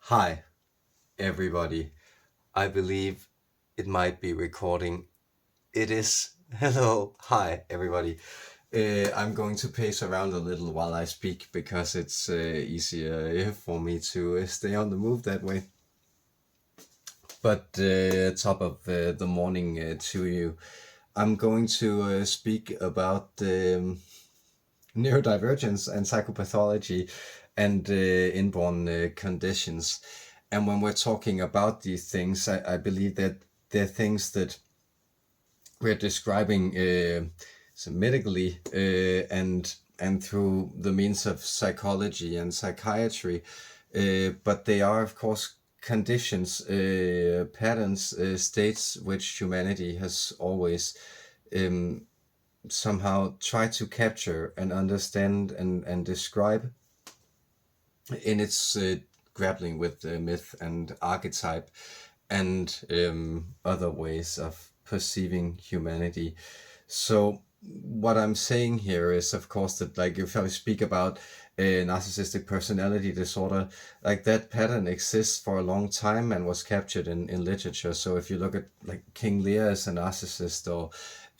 Hi, everybody. I believe it might be recording. It is. Hello. Hi, everybody. I'm going to pace around a little while I speak because it's easier for me to stay on the move that way. But top of the morning to you. I'm going to speak about neurodivergence and psychopathology and inborn conditions. And when we're talking about these things, I believe that they're things that we're describing so medically and through the means of psychology and psychiatry, but they are of course conditions, patterns, states which humanity has always somehow tried to capture and understand and describe in its grappling with myth and archetype and other ways of perceiving humanity. So what I'm saying here is, of course, that like if I speak about a narcissistic personality disorder, like that pattern exists for a long time and was captured in literature. So if you look at like King Lear as a narcissist, or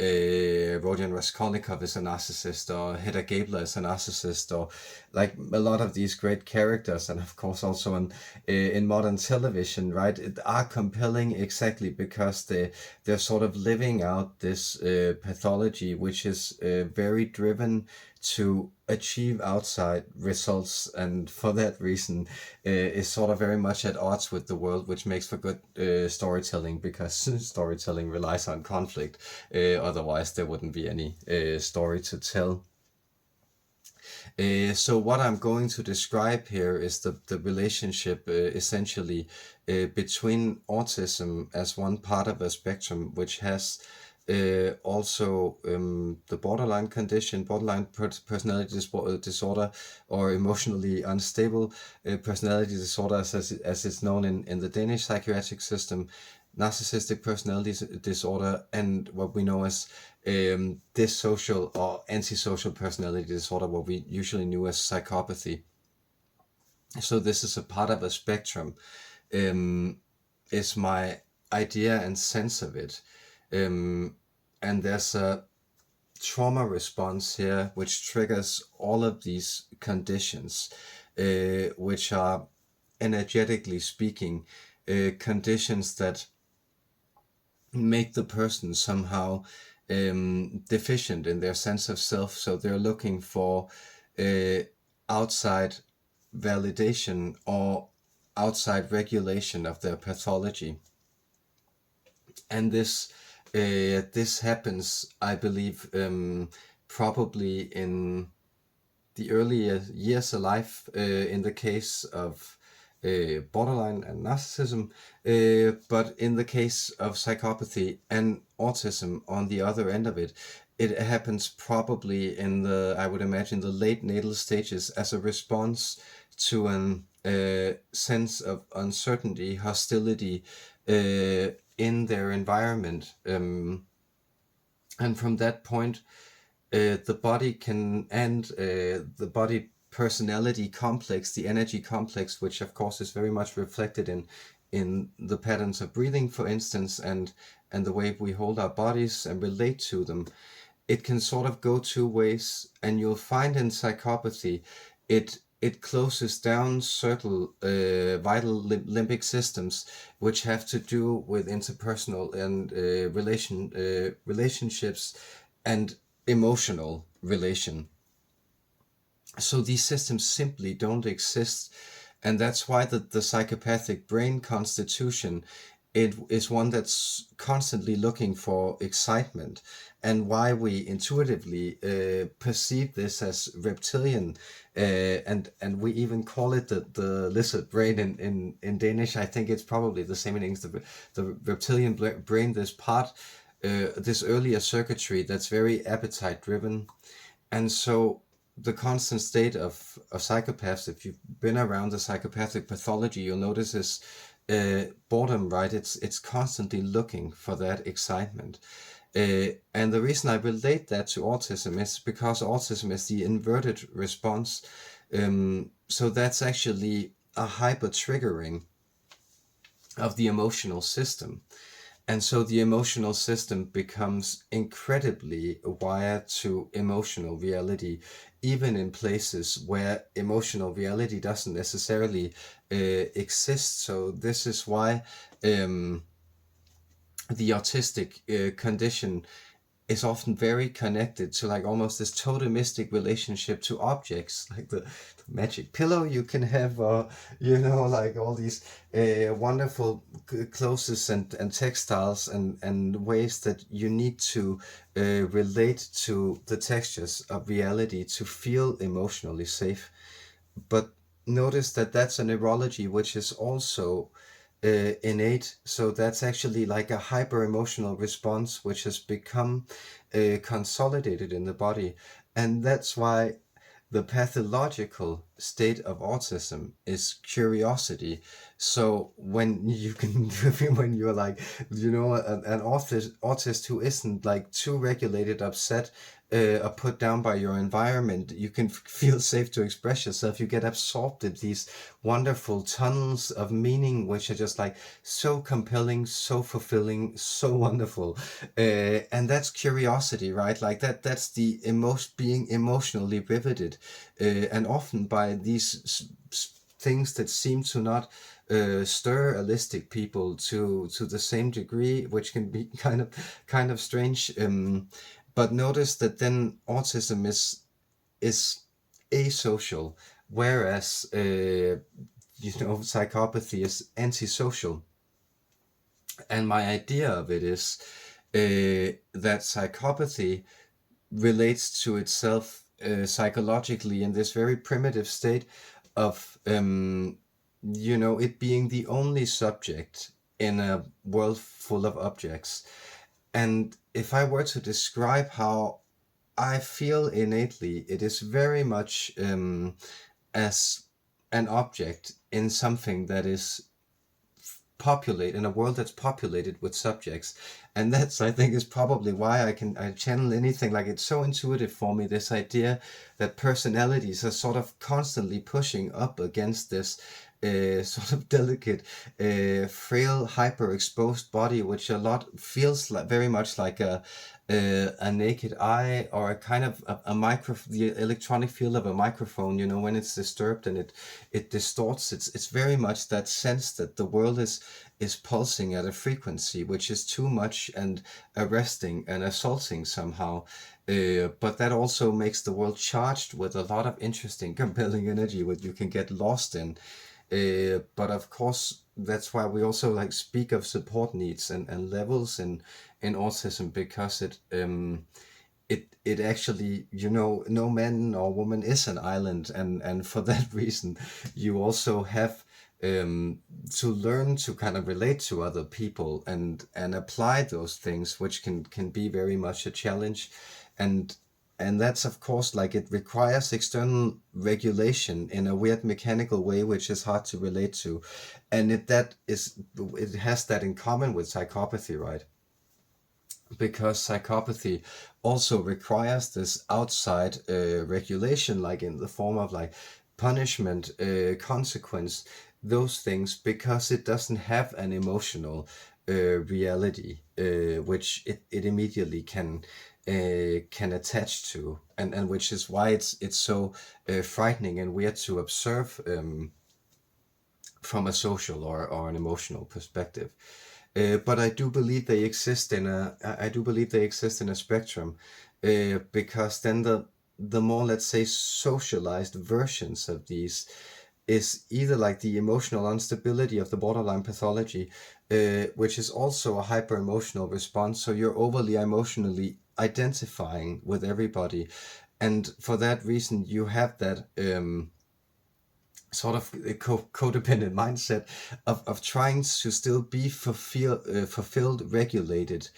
Rodion Raskolnikov is a narcissist, or Hedda Gabler is a narcissist, or like a lot of these great characters, and of course also in modern television, right, are compelling exactly because they're sort of living out this pathology, which is very driven to achieve outside results, and for that reason is sort of very much at odds with the world, which makes for good storytelling, because storytelling relies on conflict. Otherwise there wouldn't be any story to tell. So what I'm going to describe here is the relationship essentially between autism as one part of a spectrum, which has also the borderline condition, borderline personality disorder, or emotionally unstable personality disorder, as it's known in the Danish psychiatric system, narcissistic personality disorder, and what we know as dissocial or antisocial personality disorder, what we usually knew as psychopathy. So this is a part of a spectrum, is my idea and sense of it. And there's a trauma response here which triggers all of these conditions, which are, energetically speaking, conditions that make the person somehow deficient in their sense of self. So they're looking for outside validation or outside regulation of their pathology. And this happens, I believe, probably in the earlier years of life, in the case of borderline and narcissism, but in the case of psychopathy and autism on the other end of it, it happens probably in the, I would imagine, the late natal stages as a response to an sense of uncertainty, hostility in their environment. And from that point, the body can, and the body personality complex, the energy complex, which of course is very much reflected in the patterns of breathing, for instance, and the way we hold our bodies and relate to them, it can sort of go two ways. And you'll find in psychopathy, it closes down certain vital limbic systems which have to do with interpersonal and relationships and emotional relation. So these systems simply don't exist, and that's why the psychopathic brain constitution, it is one that's constantly looking for excitement, and why we intuitively perceive this as reptilian, and we even call it the lizard brain in Danish. I think it's probably the same in English. The reptilian brain, this part, this earlier circuitry that's very appetite driven. And so the constant state of psychopaths, if you've been around the psychopathic pathology, you'll notice this boredom, right? It's constantly looking for that excitement. And the reason I relate that to autism is because autism is the inverted response. So that's actually a hyper triggering of the emotional system. And so the emotional system becomes incredibly wired to emotional reality, even in places where emotional reality doesn't necessarily exist. So this is why the autistic condition is often very connected to like almost this totemistic relationship to objects, like the magic pillow you can have, or like all these wonderful clothes and textiles and ways that you need to relate to the textures of reality to feel emotionally safe. But notice that that's a neurology which is also innate. So that's actually like a hyper emotional response which has become consolidated in the body. And that's why the pathological state of autism is curiosity. So when you can, when you're like, an autist who isn't like too regulated, upset, or put down by your environment, you can feel safe to express yourself. You get absorbed in these wonderful tunnels of meaning, which are just like so compelling, so fulfilling, so wonderful. And that's curiosity, right? Like that's the being emotionally riveted, and often by these things that seem to not stir allistic people to the same degree, which can be kind of strange. But notice that then autism is asocial, whereas psychopathy is antisocial. And my idea of it is that psychopathy relates to itself psychologically in this very primitive state of it being the only subject in a world full of objects. And if I were to describe how I feel innately, it is very much as an object in something that is in a world that's populated with subjects. And that's, I think, is probably why I channel anything. Like, it's so intuitive for me, this idea that personalities are sort of constantly pushing up against this sort of delicate, frail, hyper exposed body, which a lot feels like very much like a naked eye, or a kind of the electronic field of a microphone. When it's disturbed and it distorts. It's very much that sense that the world is pulsing at a frequency which is too much and arresting and assaulting somehow. But that also makes the world charged with a lot of interesting, compelling energy, which you can get lost in. But of course, that's why we also like speak of support needs and levels in autism, because it actually, no man or woman is an island, and for that reason, you also have to learn to kind of relate to other people and apply those things, which can be very much a challenge. And that's, of course, like, it requires external regulation in a weird mechanical way, which is hard to relate to. And it has that in common with psychopathy, right? Because psychopathy also requires this outside regulation, like in the form of like punishment, consequence, those things, because it doesn't have an emotional reality, which it immediately can attach to, and which is why it's so frightening and weird to observe from a social or an emotional perspective. But I do believe they exist in a spectrum, because then the more, let's say, socialized versions of these is either like the emotional instability of the borderline pathology, which is also a hyper emotional response. So you're overly emotionally identifying with everybody, and for that reason you have that sort of a codependent mindset of trying to still be fulfilled, regulated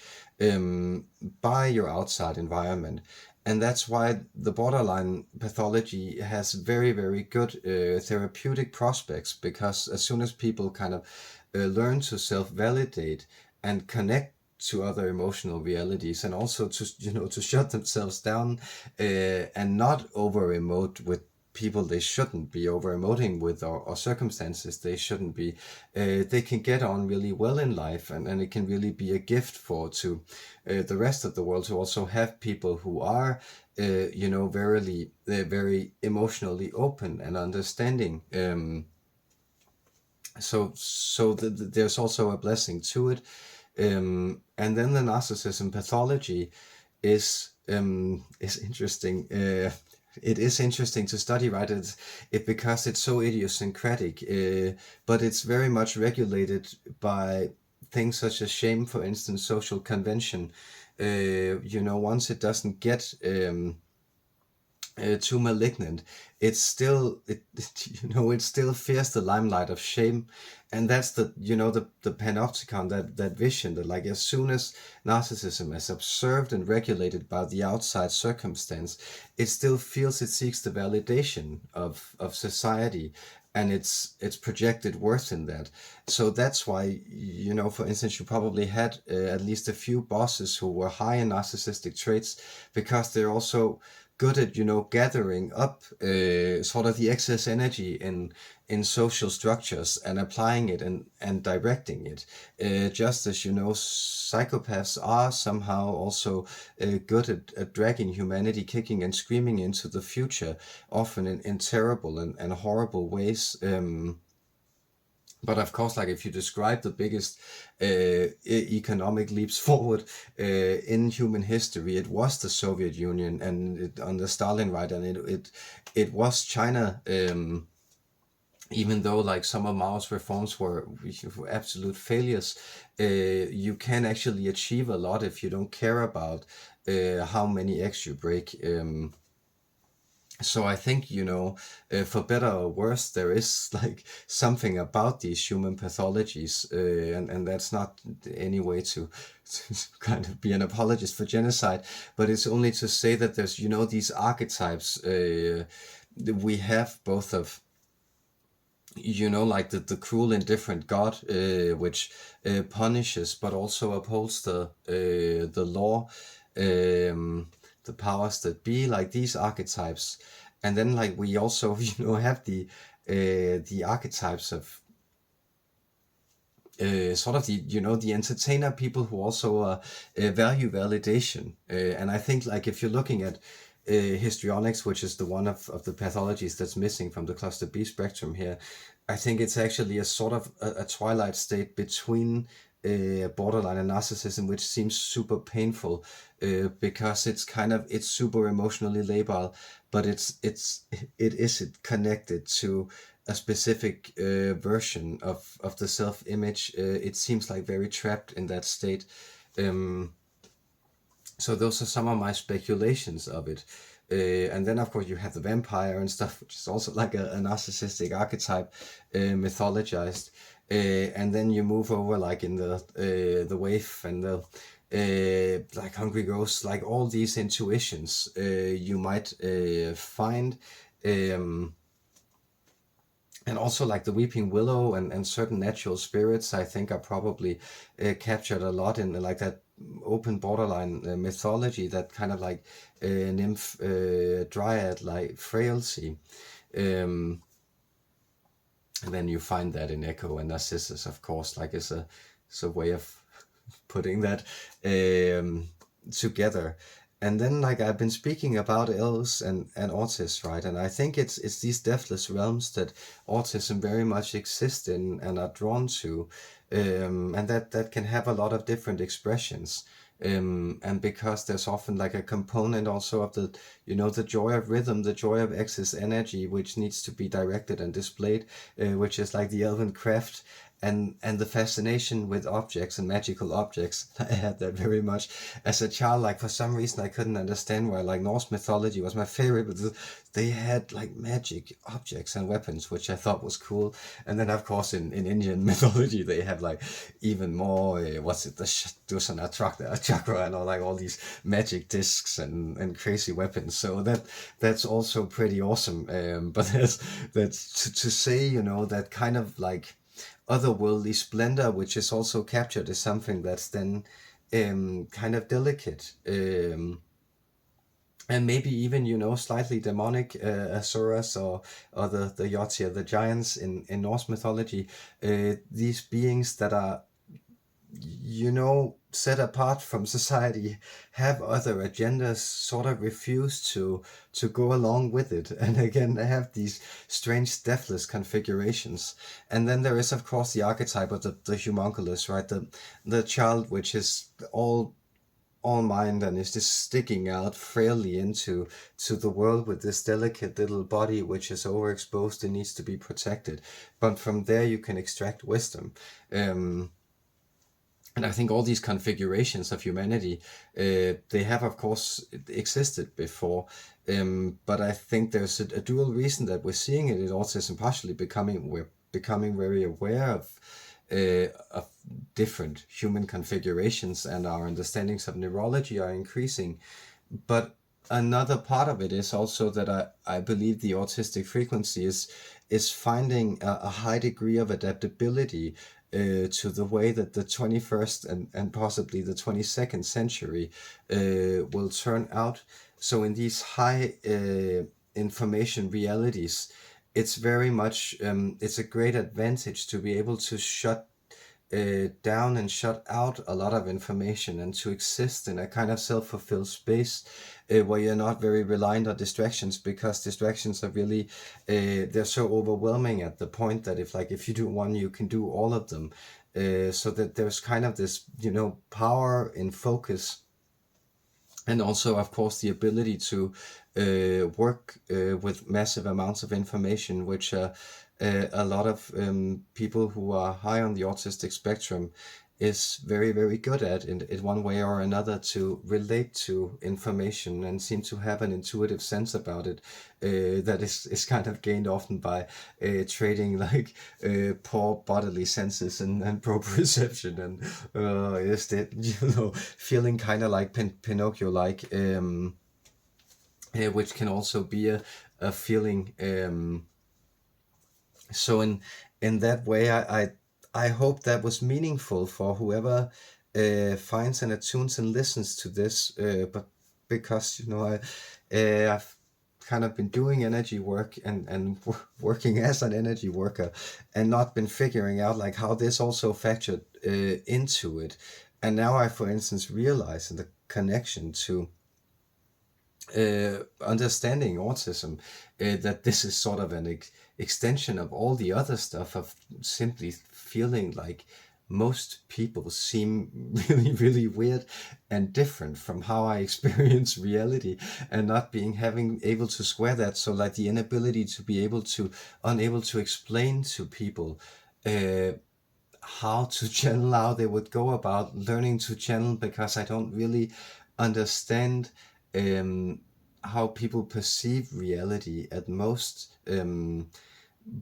by your outside environment. And that's why the borderline pathology has very, very good therapeutic prospects, because as soon as people kind of learn to self-validate and connect to other emotional realities, and also to shut themselves down and not over emote with people they shouldn't be over emoting with, or circumstances they shouldn't be, they can get on really well in life, and it can really be a gift to the rest of the world to also have people who are very emotionally open and understanding. There's also a blessing to it. And then the narcissism pathology is interesting. It is interesting to study, right? Because it's so idiosyncratic, but it's very much regulated by things such as shame, for instance, social convention. Once it doesn't get too malignant, it still fears the limelight of shame. And that's the panopticon, that vision, that like as soon as narcissism is observed and regulated by the outside circumstance, it still feels it seeks the validation of society, and its projected worth in that. So that's why, for instance, you probably had at least a few bosses who were high in narcissistic traits, because they're also good at gathering up sort of the excess energy in social structures and applying it and directing it, just as psychopaths are somehow also good at dragging humanity kicking and screaming into the future, often in terrible and horrible ways. But of course, like if you describe the biggest economic leaps forward in human history, it was the Soviet Union and under Stalin, right? And it was China. Even though like some of Mao's reforms were absolute failures, you can actually achieve a lot if you don't care about how many eggs you break. So I think, for better or worse, there is like something about these human pathologies, and that's not any way to kind of be an apologist for genocide, but it's only to say that there's, these archetypes we have both of, like the cruel, indifferent God, which punishes but also upholds the law, the powers that be, like these archetypes. And then like we also have the archetypes of sort of the entertainer, people who also value validation. And I think like if you're looking at histrionics, which is the one of the pathologies that's missing from the cluster B spectrum here, I think it's actually a sort of a twilight state between borderline and narcissism, which seems super painful, because it's super emotionally labile, but it isn't connected to a specific version of the self-image. It seems like very trapped in that state. So those are some of my speculations of it. And then of course you have the vampire and stuff, which is also like a narcissistic archetype, mythologized. And then you move over like in the wave and the like hungry ghosts, like all these intuitions you might find. And also like the weeping willow and certain natural spirits, I think, are probably captured a lot in like that open borderline mythology, that kind of like nymph, dryad, like frailty. And then you find that in Echo and Narcissus, of course, like it's a way of putting that together. And then like I've been speaking about elves and autists, right? And I think it's these deathless realms that autism very much exists in and are drawn to, and that can have a lot of different expressions. And because there's often like a component also of the joy of rhythm, the joy of excess energy, which needs to be directed and displayed, which is like the elven craft. And the fascination with objects and magical objects. I had that very much as a child. Like for some reason I couldn't understand why like Norse mythology was my favorite, but they had like magic objects and weapons, which I thought was cool. And then of course in Indian mythology they have like even more the Dusana chakra and all these magic discs and crazy weapons. So that's also pretty awesome. But that's to say, that kind of like otherworldly splendor, which is also captured, is something that's then kind of delicate, and maybe even, slightly demonic asuras, or the Yotzi, the giants in Norse mythology, these beings that are, set apart from society, have other agendas, sort of refuse to go along with it, and again they have these strange deathless configurations. And then there is, of course, the archetype of the homunculus, right? The child which is all mind and is just sticking out frailly into the world with this delicate little body which is overexposed and needs to be protected. But from there you can extract wisdom. And I think all these configurations of humanity, they have, of course, existed before. But I think there's a dual reason that we're seeing it in autism, partially we're becoming very aware of different human configurations, and our understandings of neurology are increasing. But another part of it is also that I believe the autistic frequency is finding a high degree of adaptability to the way that the 21st and possibly the 22nd century will turn out. So in these high information realities, it's very much, it's a great advantage to be able to shut down and shut out a lot of information, and to exist in a kind of self-fulfilled space where you're not very reliant on distractions, because distractions are really they're so overwhelming at the point that if you do one, you can do all of them. So that there's kind of this power in focus, and also, of course, the ability to work with massive amounts of information, which a lot of people who are high on the autistic spectrum is very, very good at, in one way or another, to relate to information and seem to have an intuitive sense about it that is kind of gained often by trading poor bodily senses and proprioception, and is that feeling kind of like Pinocchio, like which can also be a feeling. So in that way, I hope that was meaningful for whoever finds and attunes and listens to this. But because I've kind of been doing energy work and working as an energy worker, and not been figuring out like how this also factored into it. And now I, for instance, realize the connection to understanding autism, that this is sort of an extension of all the other stuff, of simply feeling like most people seem really, really weird and different from how I experience reality, and not having able to square that. So like the inability to be unable to explain to people how to channel, how they would go about learning to channel, because I don't really understand how people perceive reality at most.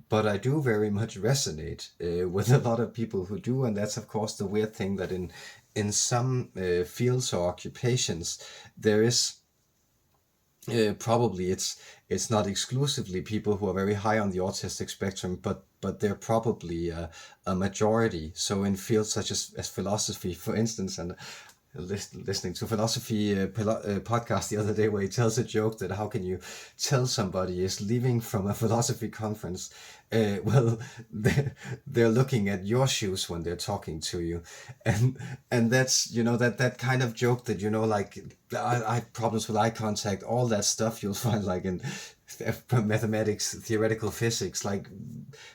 But I do very much resonate with a lot of people who do, and that's of course the weird thing, that in some fields or occupations there is probably it's not exclusively people who are very high on the autistic spectrum, but they're probably a majority. So in fields such as philosophy, for instance, and listening to philosophy podcast the other day, where he tells a joke that how can you tell somebody is leaving from a philosophy conference? Well, they're looking at your shoes when they're talking to you, and that's that kind of joke that like I have problems with eye contact, all that stuff you'll find like in mathematics, theoretical physics, like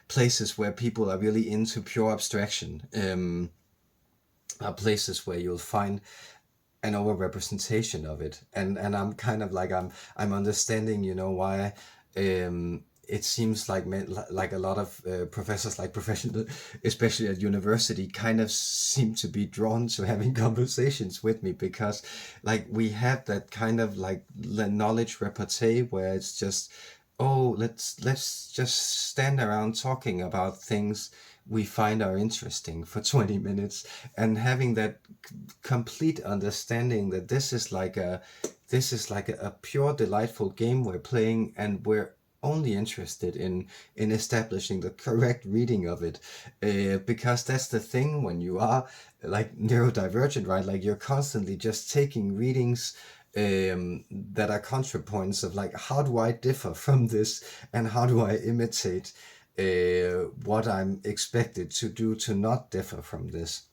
places where people are really into pure abstraction. Are places where you'll find an overrepresentation of it, and I'm kind of like I'm understanding why it seems like a lot of professors, like professional, especially at university, kind of seem to be drawn to having conversations with me, because like we have that kind of like knowledge repartee where it's just, oh, let's just stand around talking about things we find are interesting for 20 minutes, and having that complete understanding that this is like a pure delightful game we're playing, and we're only interested in establishing the correct reading of it, because that's the thing when you are like neurodivergent, right? Like you're constantly just taking readings that are contrapoints of like, how do I differ from this, and how do I imitate what I'm expected to do to not differ from this.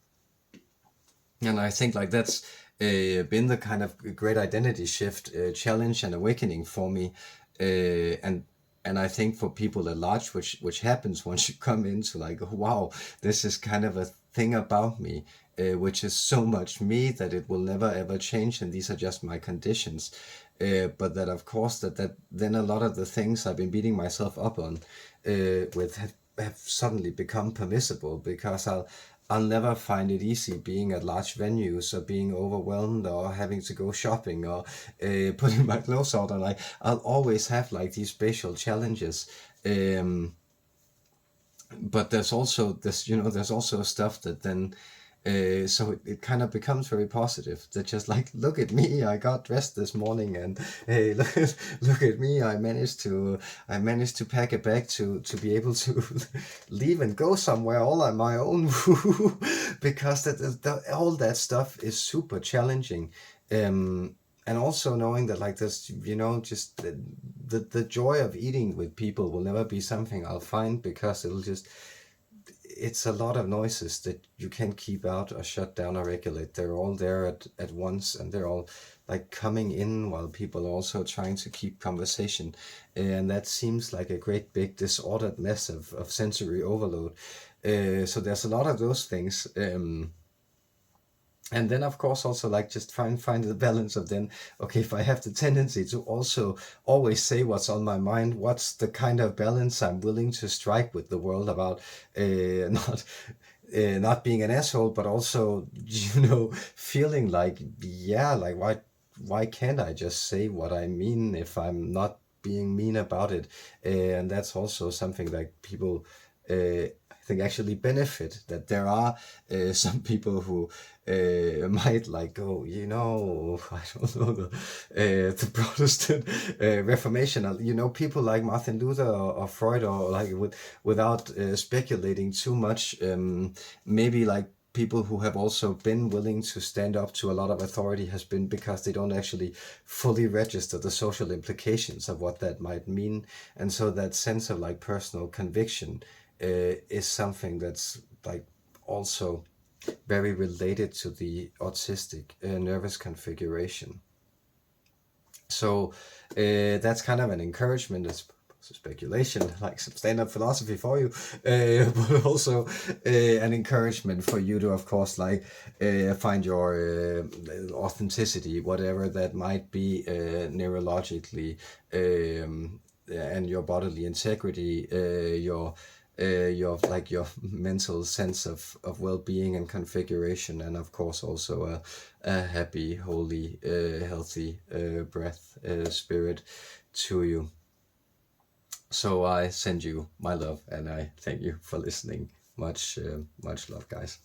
And I think like that's been the kind of great identity shift, challenge and awakening for me, and I think for people at large, which happens once you come into like, oh, wow, this is kind of a thing about me, which is so much me that it will never ever change, and these are just my conditions. But that of course that then a lot of the things I've been beating myself up on with have suddenly become permissible, because I'll never find it easy being at large venues, or being overwhelmed, or having to go shopping, or putting my clothes out, and I'll always have like these spatial challenges. Um, but there's also this, there's also stuff that then so it kind of becomes very positive, that just like, look at me, I got dressed this morning, and hey, look at me, I managed to pack a bag to be able to leave and go somewhere all on my own. Because all that stuff is super challenging. And also knowing that like this, just the joy of eating with people will never be something I'll find, because it's a lot of noises that you can't keep out or shut down or regulate. They're all there at once, and they're all like coming in while people are also trying to keep conversation. And that seems like a great big disordered mess of sensory overload. So there's a lot of those things. And then of course also like just find the balance of then, okay, if I have the tendency to also always say what's on my mind, what's the kind of balance I'm willing to strike with the world about not not being an asshole, but also feeling like, yeah, like why can't I just say what I mean if I'm not being mean about it? And that's also something that people I think actually benefit, that there are some people who might like go, I don't know, the Protestant Reformation, people like Martin Luther, or Freud, or like without speculating too much, maybe like people who have also been willing to stand up to a lot of authority has been because they don't actually fully register the social implications of what that might mean. And so that sense of like personal conviction is something that's like also very related to the autistic nervous configuration. So that's kind of an encouragement. It's speculation, like some standard philosophy for you, but also an encouragement for you to, of course, like find your authenticity, whatever that might be, neurologically, and your bodily integrity, your like your mental sense of well-being and configuration, and of course also a happy, holy, healthy breath, spirit to you. So I send you my love, and I thank you for listening. Much love, guys.